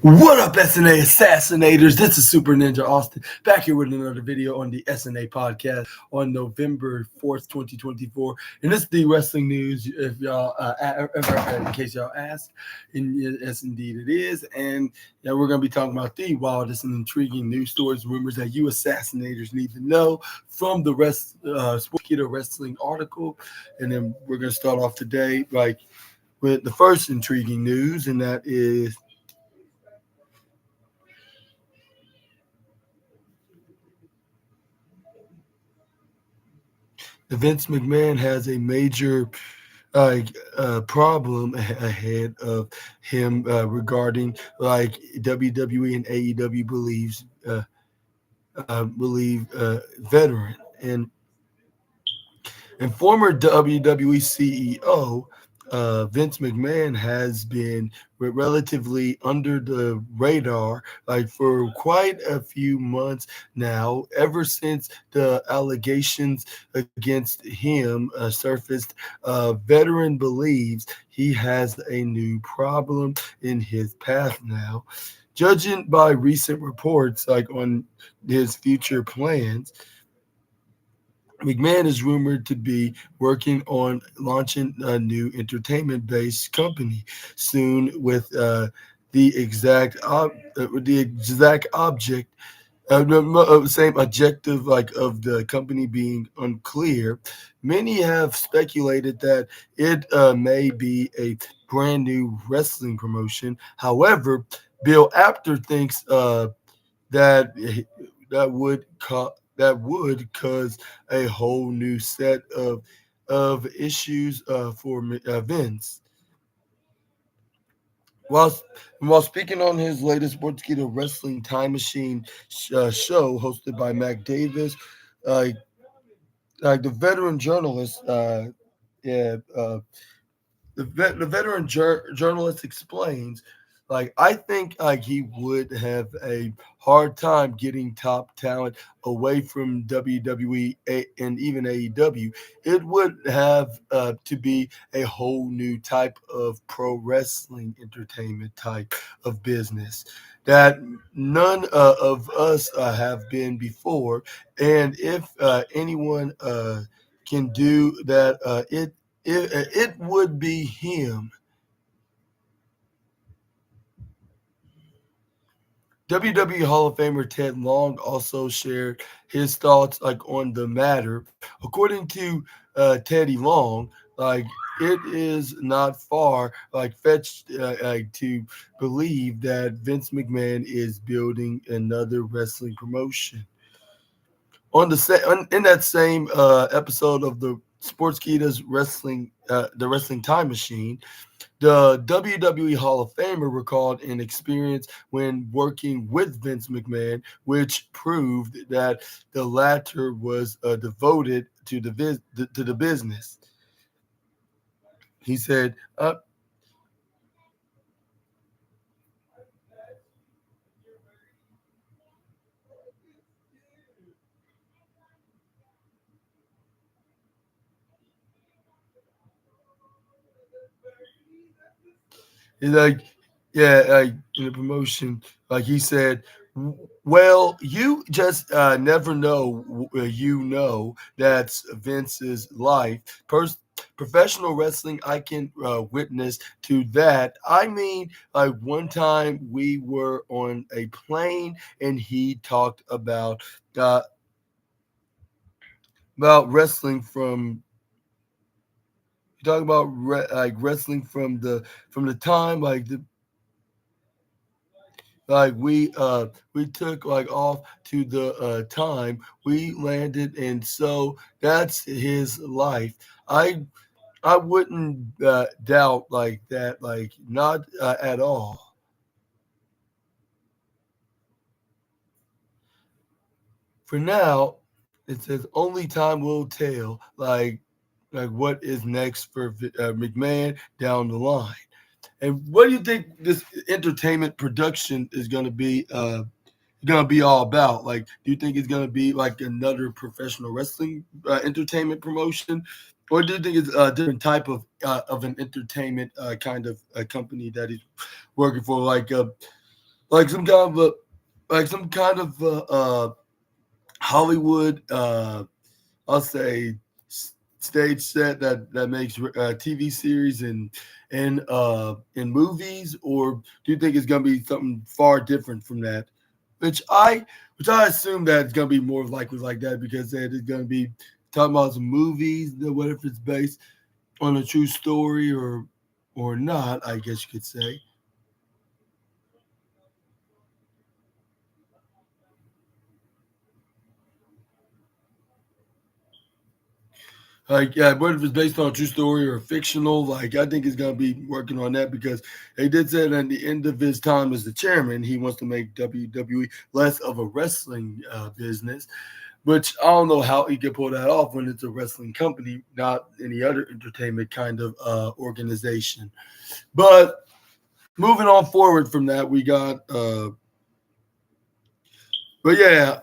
What up, SNA Assassinators? This is Super Ninja Austin back here with another video on the SNA podcast on November 4th, 2024. And this is the wrestling news, if y'all in case y'all ask. And yes, indeed it is. And yeah, we're going to be talking about the wildest and intriguing news stories, rumors that you Assassinators need to know from the Sportskeeda wrestling article. And then we're going to start off today with the first intriguing news, and that is Vince McMahon has a major problem ahead of him regarding WWE and AEW believe veteran and former WWE CEO Vince McMahon has been relatively under the radar for quite a few months now, ever since the allegations against him surfaced. Veteran believes he has a new problem in his path now. Judging by recent reports on his future plans, McMahon is rumored to be working on launching a new entertainment-based company soon, with the exact object, same objective of the company being unclear. Many have speculated that it may be a brand new wrestling promotion. However, Bill Apter thinks that that would cause a whole new set of issues for Vince. While speaking on his latest Sportskeeda Wrestling Time Machine show hosted by Mac Davis, uh, the veteran journalist, yeah, the veteran journalist explains, I think he would have a hard time getting top talent away from WWE and even AEW. It would have to be a whole new type of pro wrestling entertainment type of business that none of us have been before. And if anyone can do that, it would be him. WWE Hall of Famer Ted Long also shared his thoughts on the matter. According to Teddy Long, it is not far fetched to believe that Vince McMahon is building another wrestling promotion. In that same episode of the Sportskeeda's the Wrestling Time Machine, the WWE Hall of Famer recalled an experience when working with Vince McMahon, which proved that the latter was devoted to the business. He said, he's like, yeah, in the promotion, he said, well, you just never know. That's Vince's life. Professional wrestling, I can witness to that. I mean, one time we were on a plane and he talked about wrestling you talk about wrestling from the time we took off to the time we landed, and so that's his life. I wouldn't doubt that, not at all. For now, it says only time will tell what is next for McMahon down the line. And what do you think this entertainment production is going to be all about? Do you think it's going to be another professional wrestling entertainment promotion, or do you think it's a different type of an entertainment kind of company that he's working for? like some kind of a Hollywood, I'll say, stage set that makes TV series and movies, or do you think it's gonna be something far different from that? Which I which I assume that it's gonna be more likely like that because that it's gonna be talking about some movies. What if it's based on a true story or not? I guess you could say. Like, yeah, whether it's based on a true story or fictional, like I think he's gonna be working on that because he did say that at the end of his time as the chairman, he wants to make WWE less of a wrestling business. Which I don't know how he could pull that off when it's a wrestling company, not any other entertainment kind of organization. But moving on forward from that, we got, but yeah,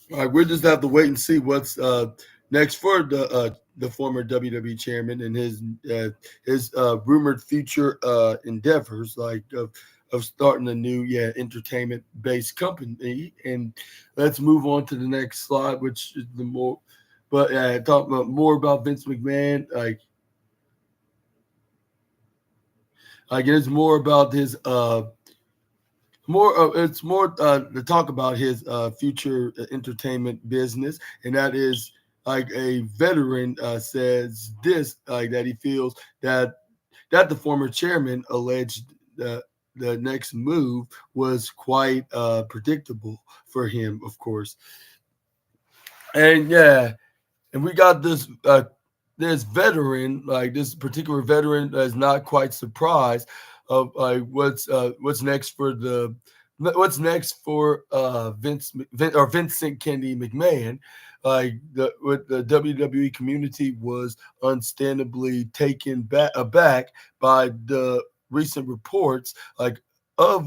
we'll just have to wait and see what's next for the former WWE chairman and his rumored future endeavors, like of starting a new entertainment based company. And let's move on to the next slide, which is the more, but talk about more about Vince McMahon. Like it's more about his more it's more to talk about his future entertainment business, and that is like a veteran says this, like that he feels that the former chairman alleged the next move was quite predictable for him, of course. And yeah, and we got this veteran, like this particular veteran, is not quite surprised of what's next for Vincent Kennedy McMahon. Like with the WWE community was understandably taken aback by the recent reports, like of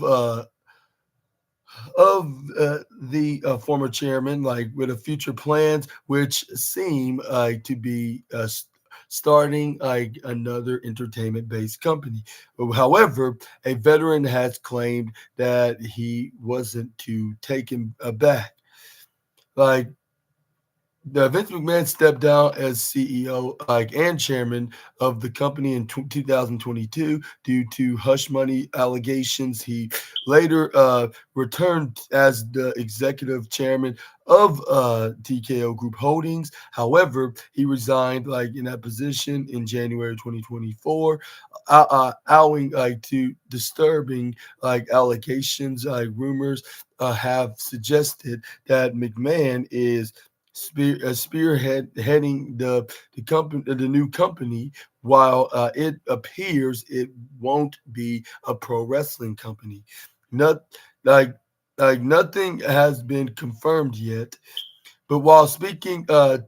the former chairman, like with a future plans, which seem to be starting like another entertainment-based company. However, a veteran has claimed that he wasn't too taken aback. Like Vince McMahon stepped down as CEO, like and chairman of the company in 2022 due to hush money allegations. He later returned as the executive chairman of TKO Group Holdings. However, he resigned like in that position in January 2024, owing like to disturbing like allegations. Like rumors have suggested that McMahon is spearheading the company, the new company, while it appears it won't be a pro wrestling company. Not like nothing has been confirmed yet. But speaking about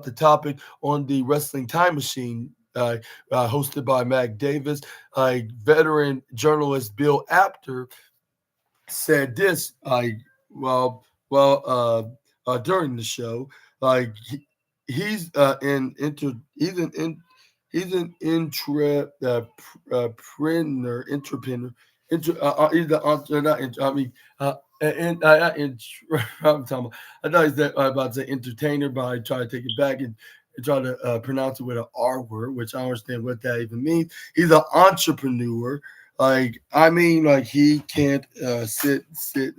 the topic on the Wrestling Time Machine, hosted by Mac Davis, veteran journalist Bill Apter said this well during the show, like he's he's an entrepreneur. He's the not I mean and I'm talking about, I thought he's that about to say entertainer, but I try to take it back and try to pronounce it with an R word, which I don't understand what that even means. He's an entrepreneur. Like I mean, like he can't sit still.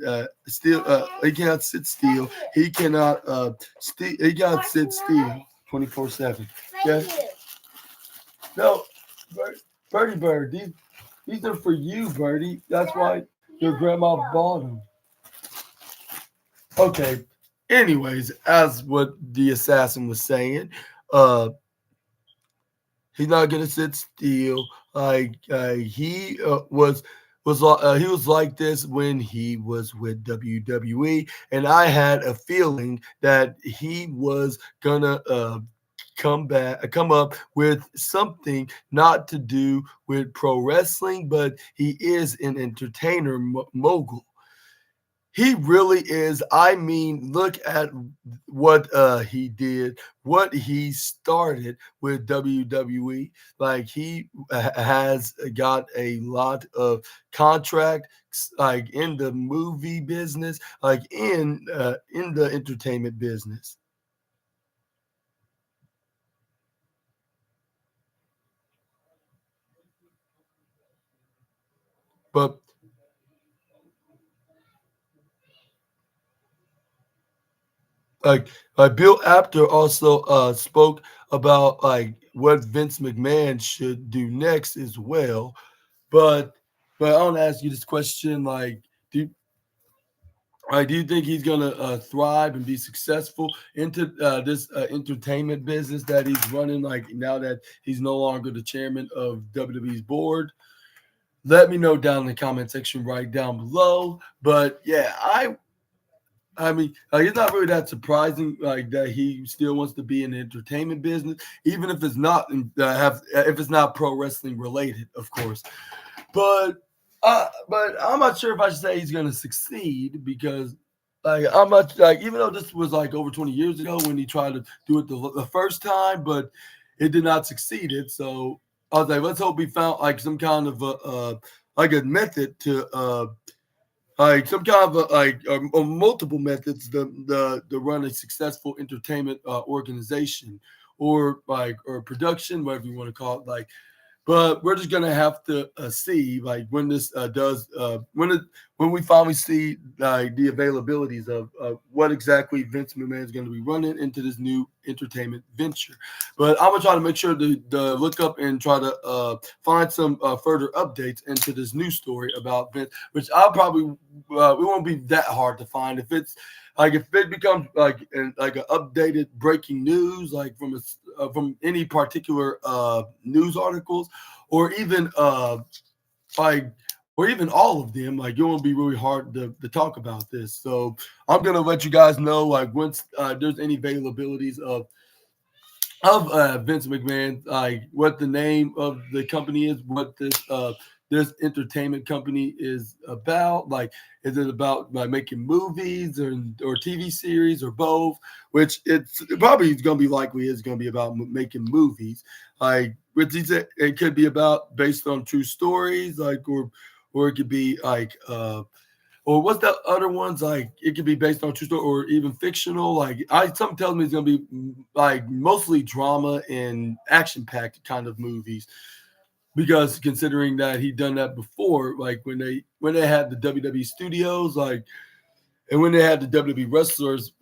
He cannot sit still. He cannot he cannot sit still 24/7. Yes. No, Birdie Bird. These are for you, Birdie. That's why your grandma bought them. Okay. Anyways, as what the assassin was saying, uh, he's not gonna sit still. Like he was like this when he was with WWE, and I had a feeling that he was gonna come up with something not to do with pro wrestling, but he is an entertainer mogul. He really is. I mean, look at what he did, what he started with WWE. Like he has got a lot of contracts, like in the movie business, like in the entertainment business. But like Bill Apter also spoke about like what Vince McMahon should do next as well. But I want to ask you this question: like, do do you think he's gonna thrive and be successful into this entertainment business that he's running? Like now that he's no longer the chairman of WWE's board, let me know down in the comment section right down below. But yeah, I mean, it's not really that surprising, like that he still wants to be in the entertainment business, even if it's not have if it's not pro wrestling related, of course. But I'm not sure if I should say he's going to succeed because, like, I'm not like even though this was like over 20 years ago when he tried to do it the first time, but it did not succeed. It so I was like, let's hope he found like some kind of like a method to like some kind of multiple methods to run a successful entertainment organization or like or production, whatever you want to call it, like but we're just gonna have to see like when this does when we finally see the availabilities of what exactly Vince McMahon is going to be running into this new entertainment venture. But I'm gonna try to make sure to look up and try to find some further updates into this new story about Vince, which I'll probably it won't be that hard to find if it's like if it becomes like an updated breaking news like from any particular news articles or even like or even all of them, like it won't be really hard to talk about this. So I'm gonna let you guys know like once there's any availabilities of Vince McMahon, like what the name of the company is, what this entertainment company is about. Like, is it about like making movies or TV series or both? Which it's probably going to be likely is going to be about making movies. Like, which is it could be about based on true stories, like or it could be like or what's the other ones like? It could be based on true story or even fictional. Like something tells me it's gonna be like mostly drama and action packed kind of movies. Because considering that he done that before, like when they had the WWE studios, like and when they had the WWE wrestlers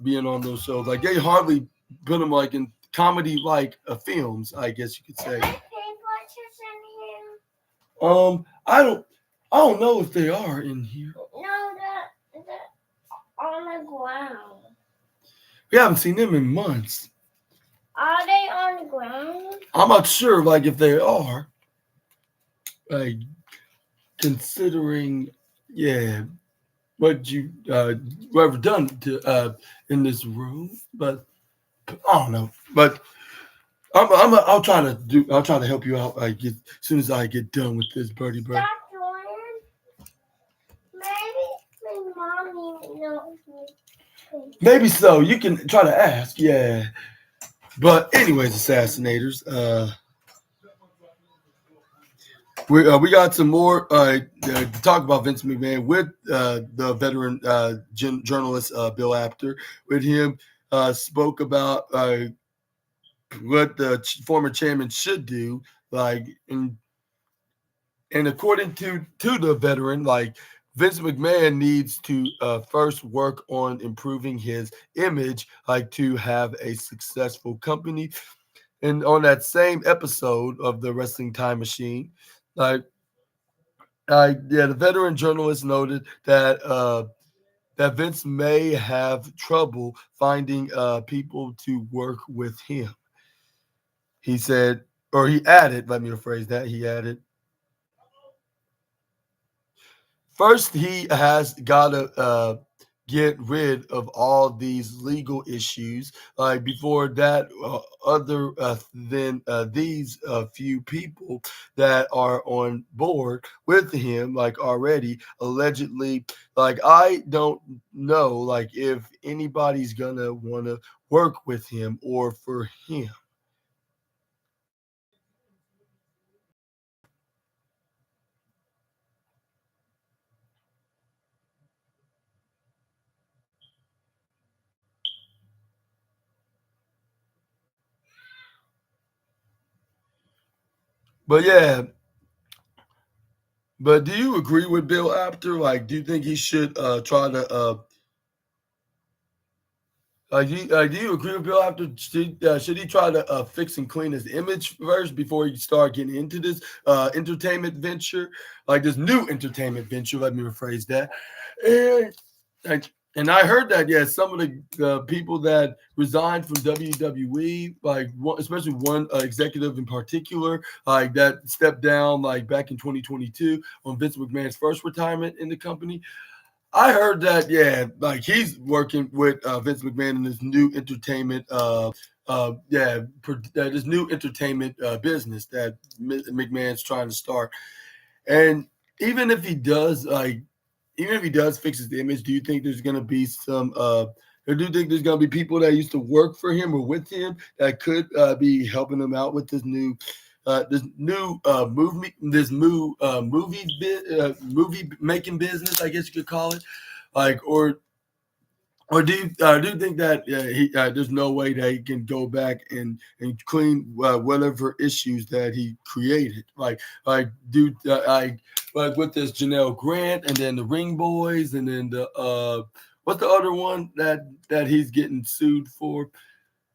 being on those shows, like they hardly put them like in comedy like films, I guess you could say. I don't know if they are in here. No, they're on the ground. We haven't seen them in months. Are they on the ground? I'm not sure, like if they are. Like considering, yeah, what you ever done to in this room, but I don't know. But I'll try to do. I'll try to help you out. Like as soon as I get done with this, Birdie Bird. Stop, maybe my mommy knows me. Maybe so. You can try to ask. Yeah. But anyways, assassinators. We got some more to talk about Vince McMahon with the veteran journalist Bill Apter. With him, spoke about what the former chairman should do, like and according to the veteran, like Vince McMahon needs to first work on improving his image, like to have a successful company. And on that same episode of the Wrestling Time Machine, like yeah, the veteran journalist noted that Vince may have trouble finding people to work with him. He said, or he added, let me rephrase that. He added, first, he has got to get rid of all these legal issues. Like before that, other than these few people that are on board with him, like already allegedly, like I don't know, like if anybody's gonna want to work with him or for him. But yeah, but do you agree with Bill Apter? Like, do you think he should try to do you agree with Bill Apter? Should he try to fix and clean his image first before he start getting into this entertainment venture, like this new entertainment venture? Let me rephrase that. And and I heard that some of the people that resigned from WWE, like especially one executive in particular, like that stepped down like back in 2022 on Vince McMahon's first retirement in the company. I heard that, like he's working with Vince McMahon in this new entertainment, this new entertainment business that McMahon's trying to start. And even if he does, even if he does fix his image, do you think there's going to be some, or do you think there's going to be people that used to work for him or with him that could be helping him out with this new movie making business, I guess you could call it, like or do you think that there's no way that he can go back and clean whatever issues that he created, like with this Janelle Grant and then the Ring Boys and then the what's the other one that he's getting sued for?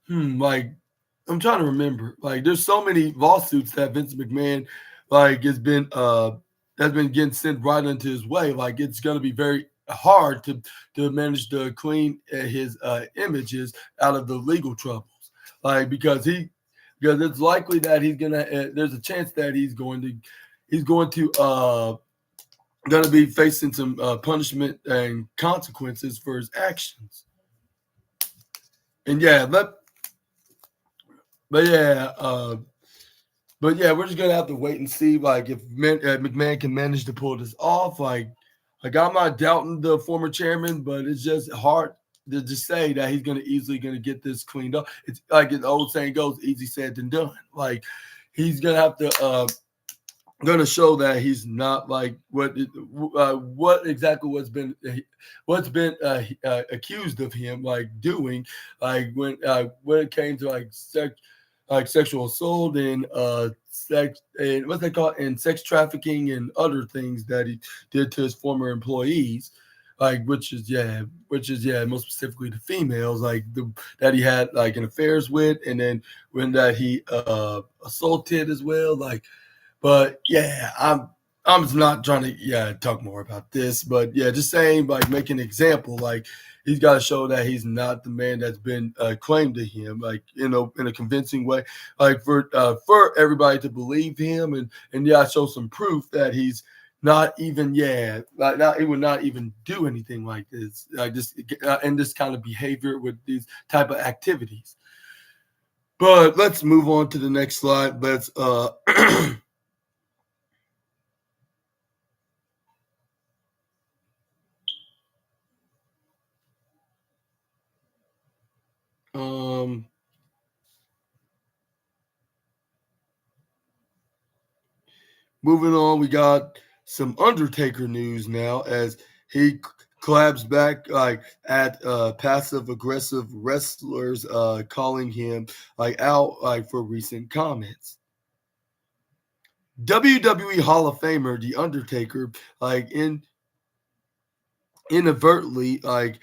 Like I'm trying to remember. Like, there's so many lawsuits that Vince McMahon, like, has been getting sent right into his way. Like, it's gonna be very hard to manage to clean his images out of the legal troubles. Like, because it's likely that he's gonna. There's a chance that he's going to gonna be facing some punishment and consequences for his actions. And but yeah, but yeah, we're just gonna have to wait and see, like, if McMahon can manage to pull this off. Like I'm not doubting the former chairman, but it's just hard to just say that he's gonna get this cleaned up. It's like the old saying goes, "Easy said than done." Like he's gonna have to going to show that he's not like what exactly what's been accused of him like doing, like when it came to like sexual assault and sex and what's they call it, and sex trafficking and other things that he did to his former employees, like which is most specifically the females, like that he had like an affairs with, and then when that he assaulted as well, like. But I'm just not trying to talk more about this, but just saying, like, make an example, like he's got to show that he's not the man that's been claimed to him, like, in a convincing way, like for everybody to believe him, and show some proof that he's not even like not he would not even do anything like this, like this and this kind of behavior with these type of activities. But let's move on to the next slide. Let's um moving on, we got some Undertaker news now as he claps back like at passive aggressive wrestlers calling him like out like for recent comments. WWE Hall of Famer The Undertaker like inadvertently like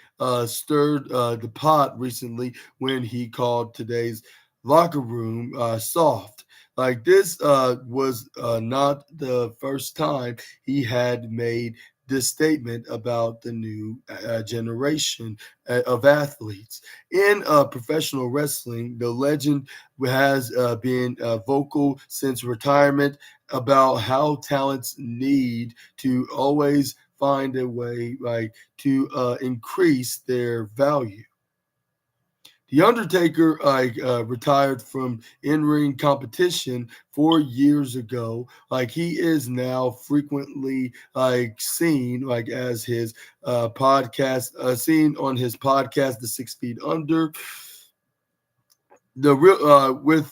stirred the pot recently when he called today's locker room soft. Like this was not the first time he had made this statement about the new generation of athletes in professional wrestling. The legend has been vocal since retirement about how talents need to always find a way to increase their value. The Undertaker retired from in-ring competition 4 years ago. He is now frequently seen as his podcast, seen on his podcast, The 6 Feet Under. The real with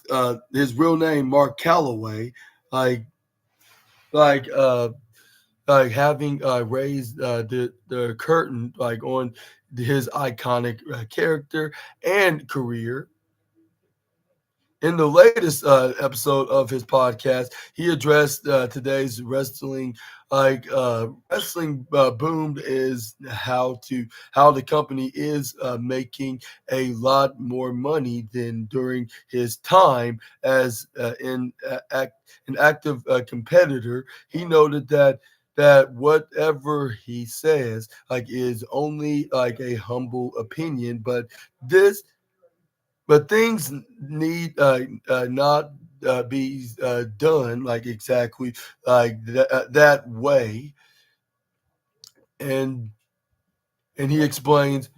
his real name, Mark Calloway, like like uh having raised the curtain on his iconic character and career. In the latest episode of his podcast, he addressed today's wrestling boom is how the company is making a lot more money than during his time as an active competitor. He noted that whatever he says is only a humble opinion, this but things need not be done exactly that way. And and he explains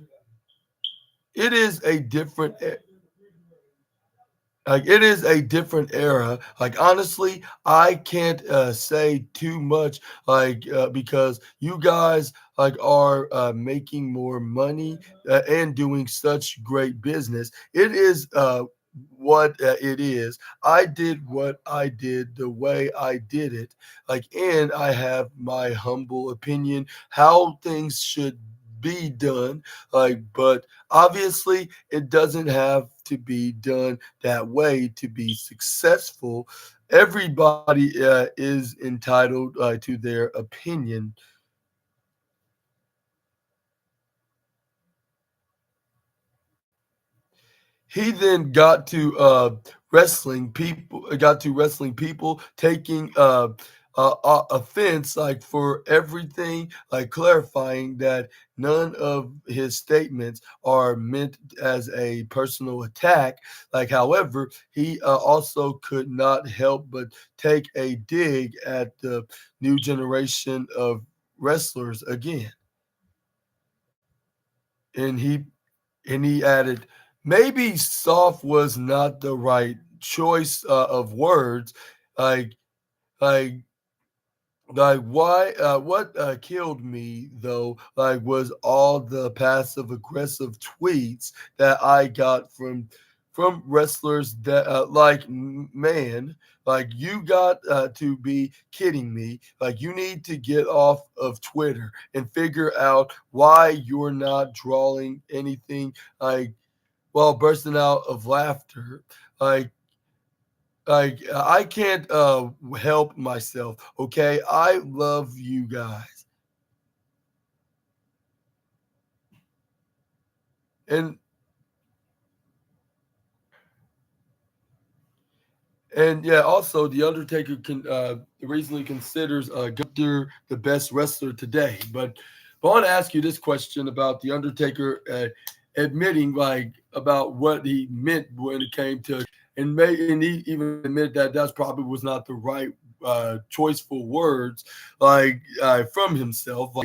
it is a different it is a different era. Honestly, I can't say too much because you guys are making more money and doing such great business. It is what it is. I did what I did the way I did it. And I have my humble opinion how things should be done. But obviously it doesn't have to be done that way to be successful. Everybody is entitled to their opinion. He then got to wrestling people taking offense for everything, clarifying that none of his statements are meant as a personal attack. However, he also could not help but take a dig at the new generation of wrestlers again. And he and he added, maybe soft was not the right choice of words. Like, like, why? What killed me though, was all the passive aggressive tweets that I got from wrestlers that, man, you got to be kidding me. You need to get off of Twitter and figure out why you're not drawing anything while bursting out of laughter. Like, I can't help myself. Okay, I love you guys. And And yeah, also the Undertaker recently considers Gunther the best wrestler today. But I want to ask you this question about the Undertaker admitting about what he meant when it came to, and he even admitted that that's probably was not the right choiceful words from himself.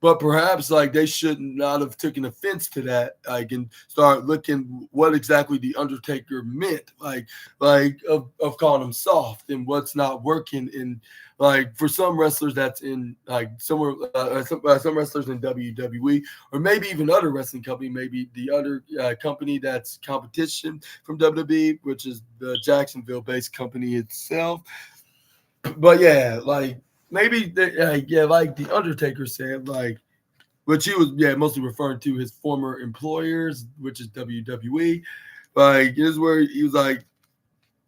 But perhaps they should not have taken offense to that. And start looking what exactly the Undertaker meant. Of calling him soft and what's not working in for some wrestlers that's in somewhere some wrestlers in WWE or maybe even other wrestling company, maybe the other company that's competition from WWE, which is the Jacksonville based company itself. But yeah, maybe yeah, like the Undertaker said, which he was mostly referring to his former employers, which is WWE. This is where he was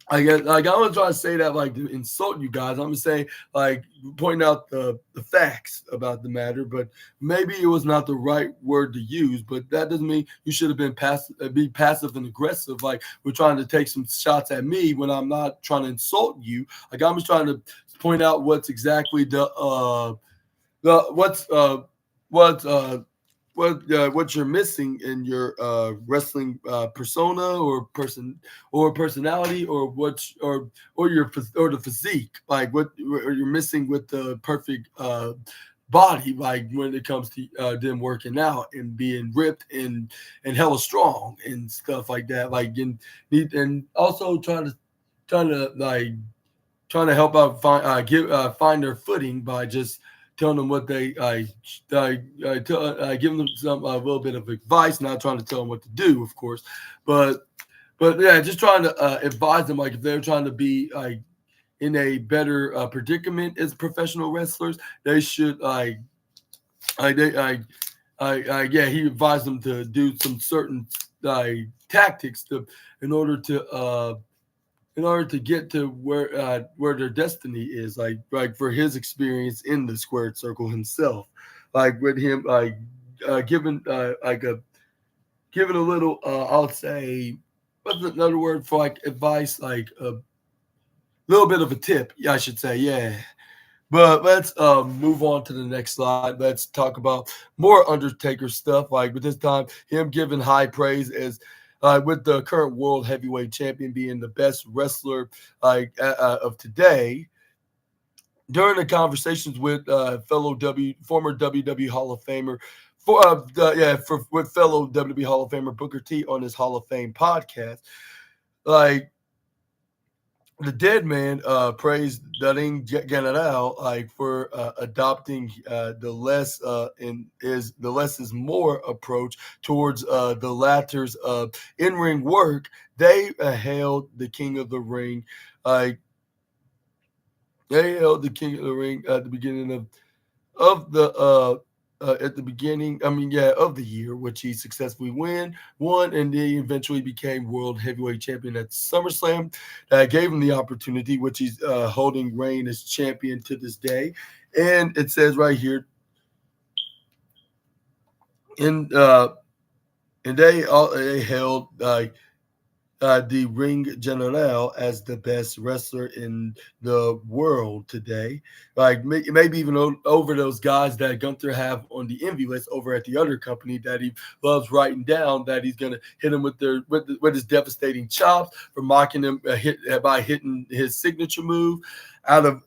I guess I'm gonna try to say that to insult you guys. I'm gonna say point out the facts about the matter, but maybe it was not the right word to use. But that doesn't mean you should have been be passive and aggressive. We're trying to take some shots at me when I'm not trying to insult you. I'm just trying to point out what's exactly the what what you're missing in your wrestling persona or personality or your or the physique, what you're missing with the perfect body, like when it comes to them working out and being ripped and hella strong and stuff like that. Like and also trying to like trying to help out find their footing by just telling them what they giving them some a little bit of advice, not trying to tell them what to do, of course, but yeah, just trying to advise them, like if they're trying to be like in a better predicament as professional wrestlers, they should they yeah, he advised them to do some certain tactics to in order to get to where their destiny is, like for his experience in the squared circle himself, like with him giving giving a little I'll say what's another word for like advice, like a little bit of a tip, I should say, yeah. But let's move on to the next slide. Let's talk about more Undertaker stuff. Like with this time, him giving high praise as with the current world heavyweight champion being the best wrestler of today. During the conversations with former WWE Hall of Famer, with fellow WWE Hall of Famer Booker T on his Hall of Fame podcast, like the dead man praised Daring General like for adopting the less is more approach towards the latter's in ring work. They hailed the King of the Ring, like they hailed the King of the Ring at the beginning of the at the beginning, I mean, yeah, of the year, which he successfully won, and he eventually became world heavyweight champion at SummerSlam. That gave him the opportunity, which he's holding reign as champion to this day. And it says right here, in and they held the Ring General as the best wrestler in the world today. Like maybe even over those guys that Gunther have on the envy list over at the other company that he loves writing down that he's gonna hit him with his devastating chops for mocking him by hitting his signature move out of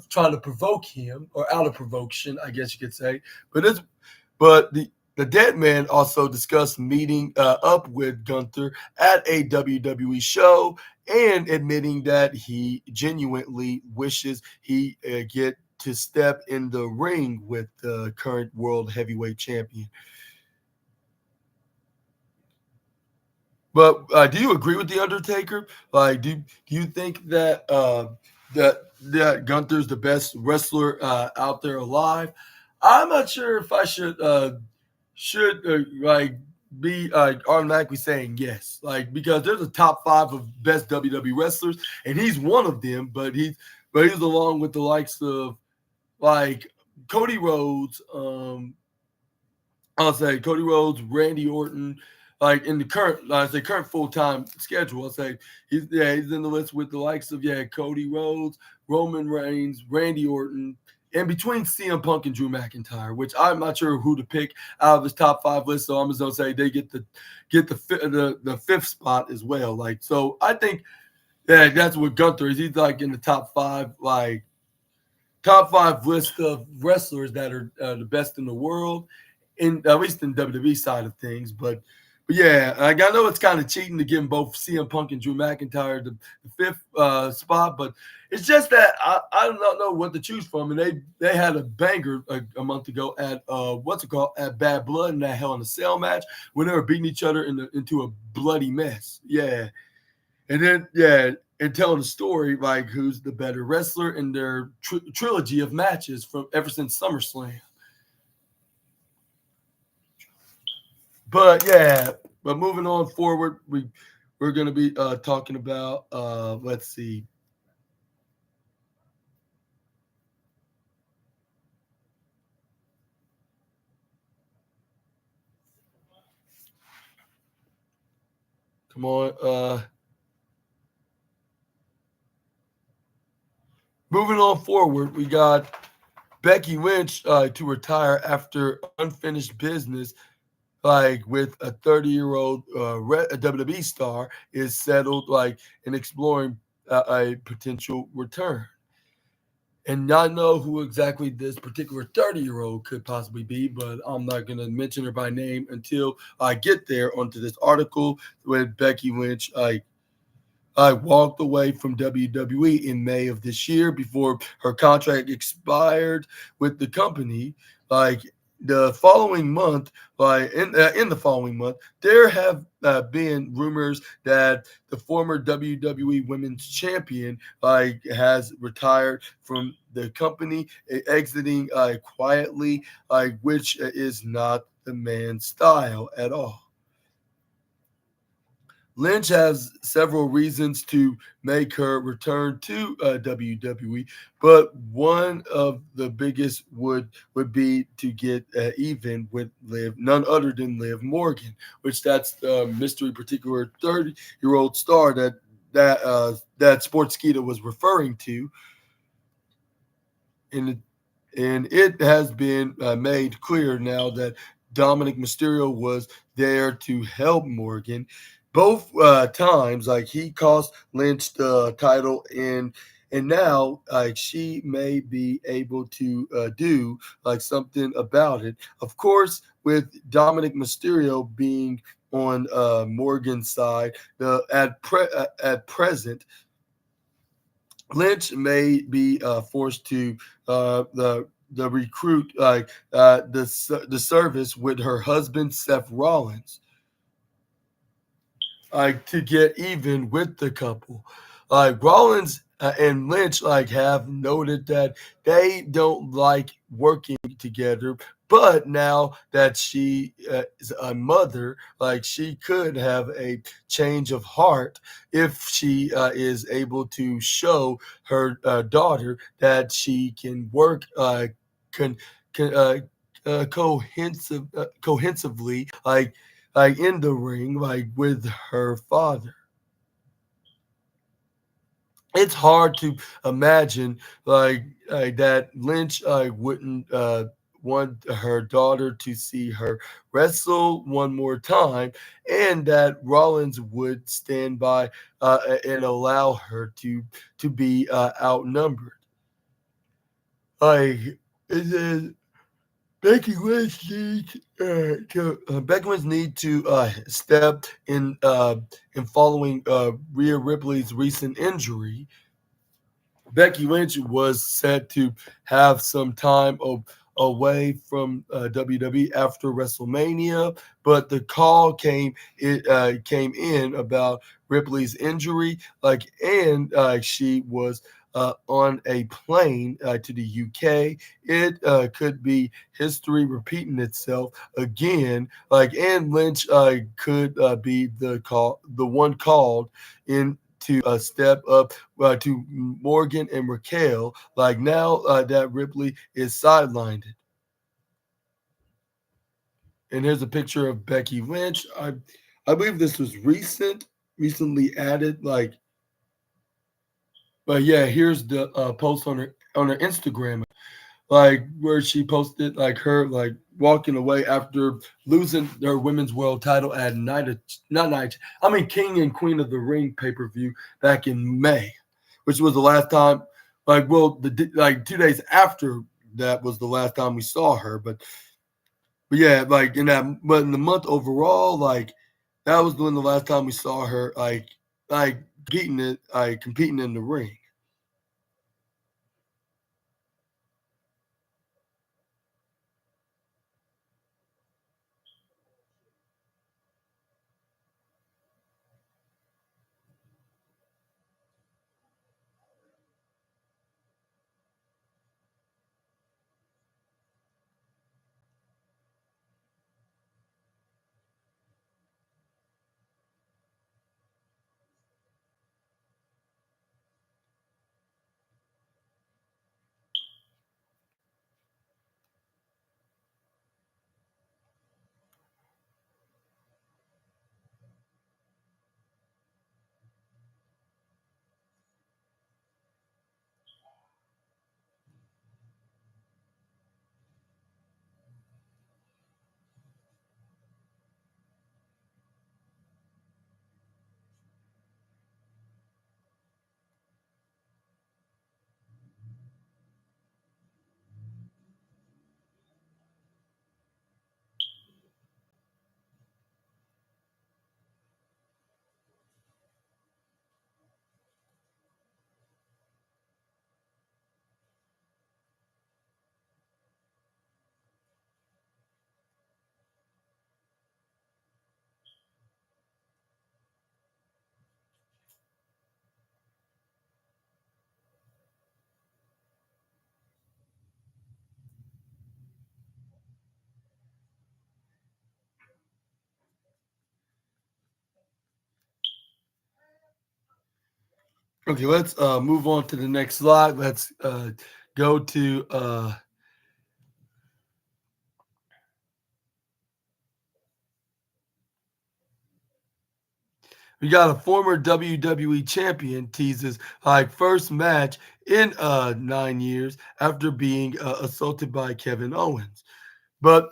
trying to provoke him, or out of provocation, I guess you could say. But the dead man also discussed meeting up with Gunther at a WWE show and admitting that he genuinely wishes he get to step in the ring with the current world heavyweight champion. But do you agree with the Undertaker? Like, do you think that that Gunther's the best wrestler out there alive? I'm not sure if I should like be automatically saying yes, like because there's a top five of best WWE wrestlers, and he's one of them. But he's along with the likes of like Cody Rhodes, I'll say Cody Rhodes, Randy Orton, like in the current, I say current full time schedule. I'll say he's in the list with the likes of Cody Rhodes, Roman Reigns, Randy Orton, and between CM Punk and Drew McIntyre, which I'm not sure who to pick out of his top five list. So I'm just gonna say they get the fifth spot as well. Like so, I think that's what Gunther is. He's like in the top five list of wrestlers that are the best in the world, in at least in WWE side of things. But yeah, like I know it's kind of cheating to give them both CM Punk and Drew McIntyre the fifth spot, but it's just that I don't know what to choose from. And they had a banger a month ago at at Bad Blood in that Hell in a Cell match when they were beating each other into a bloody mess. Yeah, and then and telling the story like who's the better wrestler in their trilogy of matches from ever since SummerSlam. But yeah, but moving on forward, we're going to be talking about let's see. Come on. Moving on forward, we got Becky Lynch to retire after unfinished business, like with a 30-year-old WWE star, is settled, like in exploring a potential return. and I know who exactly this particular 30-year-old could possibly be, but I'm not going to mention her by name until I get there onto this article with Becky Lynch. I walked away from WWE in May of this year before her contract expired with the company. Like the following month, in the following month, there have been rumors that the former WWE Women's Champion has retired from the company, exiting quietly, which is not the man's style at all. Lynch has several reasons to make her return to WWE, but one of the biggest would be to get even with Liv, none other than Liv Morgan, which that's the mystery particular 30-year-old star that Sportskeeda was referring to, and it has been made clear now that Dominic Mysterio was there to help Morgan both times. Like he cost Lynch the title, and now like she may be able to do like something about it. Of course, with Dominic Mysterio being on Morgan's side, at present Lynch may be forced to the recruit the service with her husband Seth Rollins to get even with the couple. Rollins and Lynch have noted that they don't like working together, but now that she is a mother, she could have a change of heart if she is able to show her daughter that she can work con, con, cohensively in the ring with her father. It's hard to imagine that Lynch wouldn't want her daughter to see her wrestle one more time, and that Rollins would stand by and allow her to be outnumbered. Like it is Becky Lynch need to step in following Rhea Ripley's recent injury. Becky Lynch was set to have some time away from WWE after WrestleMania, but the call came in about Ripley's injury, and she was on a plane to the UK. It could be history repeating itself again. And Lynch could be the one called in to step up to Morgan and Raquel. Now that Ripley is sidelined. And here's a picture of Becky Lynch. I believe this was recently added. But yeah, here's the post on her Instagram, where she posted her walking away after losing her women's world title at King and Queen of the Ring pay-per-view back in May, which was the last time the 2 days after that was the last time we saw her. But yeah, in the month overall, that was when the last time we saw her competing in the ring. Okay, let's move on to the next slide. Let's go to we got a former WWE champion teases like first match in 9 years after being assaulted by Kevin Owens. But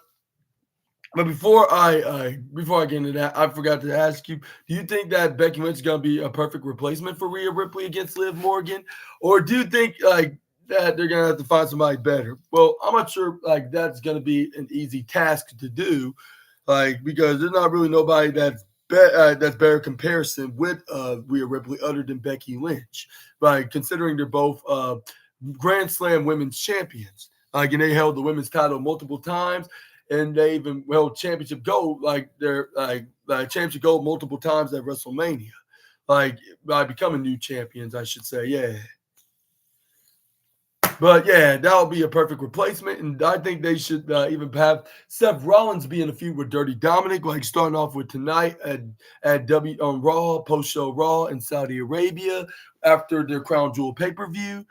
before I get into that, I forgot to ask you: do you think that Becky Lynch is gonna be a perfect replacement for Rhea Ripley against Liv Morgan, or do you think like that they're gonna have to find somebody better? Well, I'm not sure like that's gonna be an easy task to do, like because there's not really nobody that's better comparison with Rhea Ripley other than Becky Lynch, like considering they're both Grand Slam women's champions. Like, and they held the women's title multiple times, and they even held championship gold, like they're like championship gold multiple times at WrestleMania, like by becoming new champions, I should say. Yeah, but yeah, that would be a perfect replacement, and I think they should even have Seth Rollins be in a feud with Dirty Dominic, like starting off with tonight at W on Raw, post show Raw in Saudi Arabia after their Crown Jewel pay per view.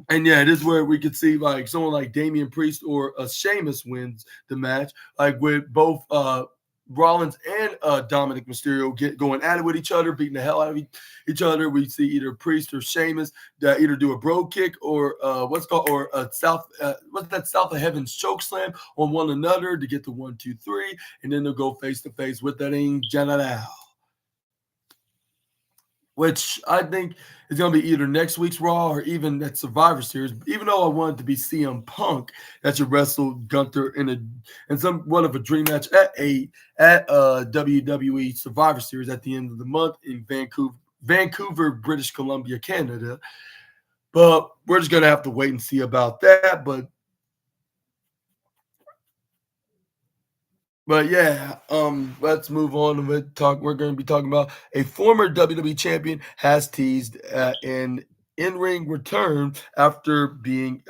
And yeah, this is where we could see like someone like Damian Priest or Sheamus wins the match, like with both Rollins and Dominic Mysterio going at it with each other, beating the hell out of each other. We see either Priest or Sheamus either do a bro kick or what's that South of Heaven's choke slam on one another to get the 1, 2, 3, and then they'll go face to face with that General, which I think is going to be either next week's Raw or even that Survivor Series. Even though I wanted to be CM Punk that should wrestle Gunther in somewhat of a dream match at WWE Survivor Series at the end of the month in Vancouver, British Columbia, Canada. But we're just going to have to wait and see about that. But yeah, let's move on and talk. We're going to be talking about a former WWE champion has teased an in-ring return after being